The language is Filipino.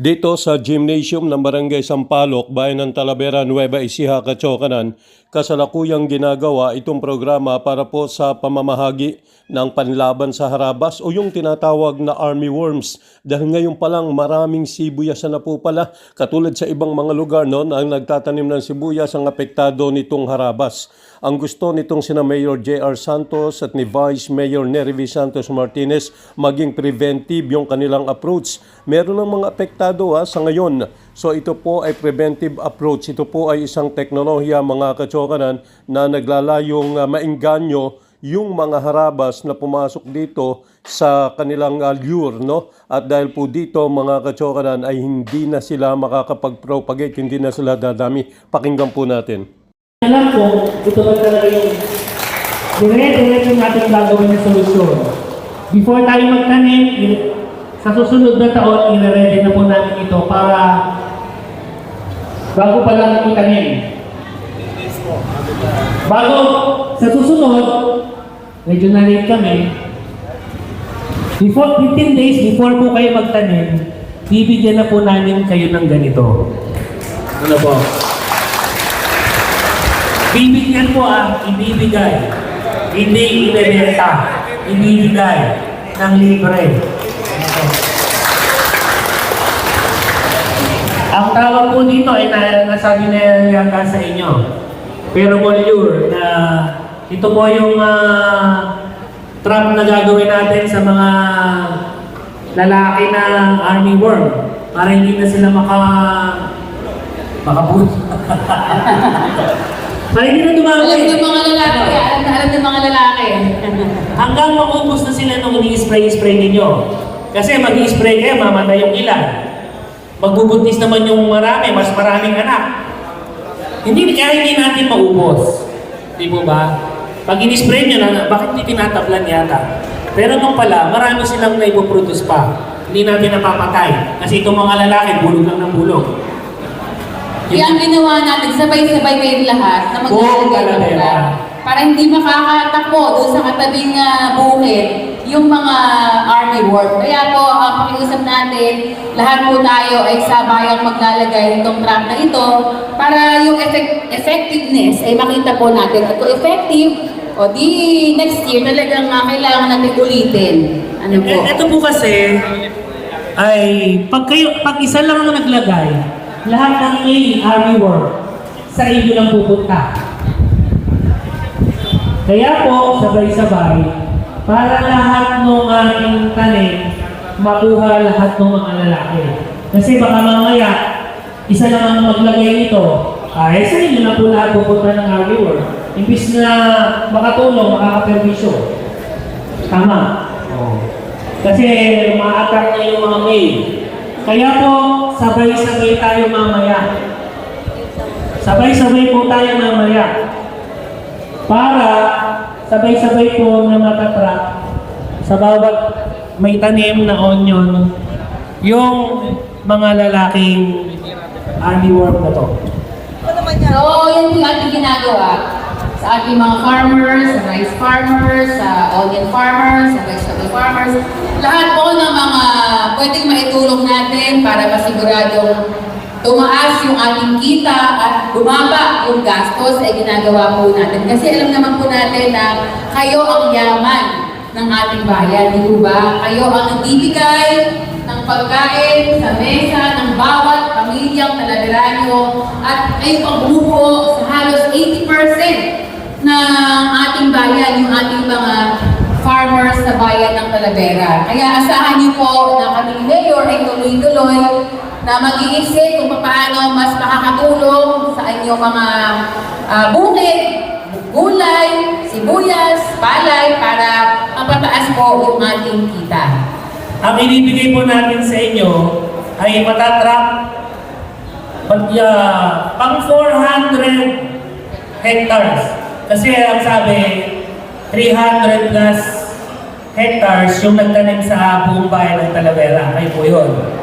Dito sa gymnasium ng Barangay Sampaloc, Bayan ng Talavera, Nueva Ecija, Cachocanan, kasalukuyang ginagawa itong programa para po sa pamamahagi ng panlaban sa harabas o yung tinatawag na army worms. Dahil ngayon pa lang maraming sibuyas na po pala, katulad sa ibang mga lugar no, na nagtatanim ng sibuyas ang apektado nitong harabas. Ang gusto nitong sina Mayor J.R. Santos at ni Vice Mayor Nervi Santos Martinez maging preventive yung kanilang approach. Meron ng mga apektado sa ngayon. So ito po ay preventive approach. Ito po ay isang teknolohiya mga kachokanan na naglalayong maengganyo yung mga harabas na pumasok dito sa kanilang lure. No? At dahil po dito mga kachokanan ay hindi na sila makakapag-propagate, hindi na sila dadami. Pakinggan po natin. Alam ko, ito ba talaga yung dire-diretso natin gagawin na solusyon. Before tayo magtanim, sa susunod na taon, i-ready na po natin ito para bago pa lang itanim. Bago, sa susunod, medyo na-late kami, 15 days before po kayo magtanim, bibigyan na po namin kayo ng ganito. Ano po? Bibigyan po ibibigay, hindi ibebenta, ibibigay ng libre. Ang tawag po dito ay nasabi na yata sa inyo. Pero lure na ito po yung trap na gagawin natin sa mga lalaki na army worm para hindi na sila makaputo. Para hindi na dumami. Alam ng mga lalaki, alam ng mga lalaki. Hanggang maubos na sila nung ini-spray ninyo. Kasi mag-i-spray kayo, mamatay yung ilan. Magbubuntis naman yung marami, mas maraming anak. Hindi natin maubos. Di po ba? Pag in-spray nyo na, bakit hindi tinatablan yata? Pero nung pala, marami silang naipoproduce pa. Hindi natin napapatay. Kasi itong mga lalaki, bulog lang ng bulog. Kaya ang ginawa natin, sabay-sabay kayo lahat na maglalagay para hindi makakatakbo doon sa katabing bukid yung mga army worm. Kaya po, ang pakiusap natin, lahat po tayo ay sabayang maglalagay nitong trap na ito para yung effectiveness ay makita po natin. At kung effective, o di next year talagang kailangan natin ulitin. Ano po? Ito po kasi ay pag isa lang na naglagay, lahat ng army worm sa inyo lang pupunta. Kaya po, sabay-sabay, para lahat ng ating tanim, makuha lahat ng mga lalaki. Kasi baka mamaya, isa lang ang maglagay nito, sa inyo na po lahat pupunta ng army worm. Imbis na makatulong, makakaperwisyo. Tama. Kasi ma-attack na yung mga male. Kaya po, sabay-sabay tayo mamaya. Sabay-sabay po tayo mamaya. Para sabay-sabay po na matatrap sa bawat may tanim na onion yung mga lalaking army worm na to. So, yan po yung ating ginagawa sa ating mga farmers, sa rice farmers, sa onion farmers, sa vegetable farmers. Lahat po ng mga pwedeng maitulong natin para masiguradong tumaas yung ating kita at bumaba yung gastos ay ginagawa po natin. Kasi alam naman po natin na kayo ang yaman ng ating bayan, di ba? Kayo ang nagbibigay ng pagkain sa mesa ng bawat pamilyang Talaveranyo at kayo ang bumubuo sa halos 80% ng ating bayan, yung ating mga farmers sa bayan ng Talavera. Kaya asahan niyo po na kami mayor ay tuloy-tuloy na mag-iisip kung paano mas makakatulong sa inyong mga bukid, gulay, sibuyas, palay para mapataas po yung ating kita. Ang inibigay po natin sa inyo ay matatrap pang 400 hectares. Kasi ang sabi, 300 plus hectares yung nagtanim sa buong bayan ng Talavera. Kayo po yun.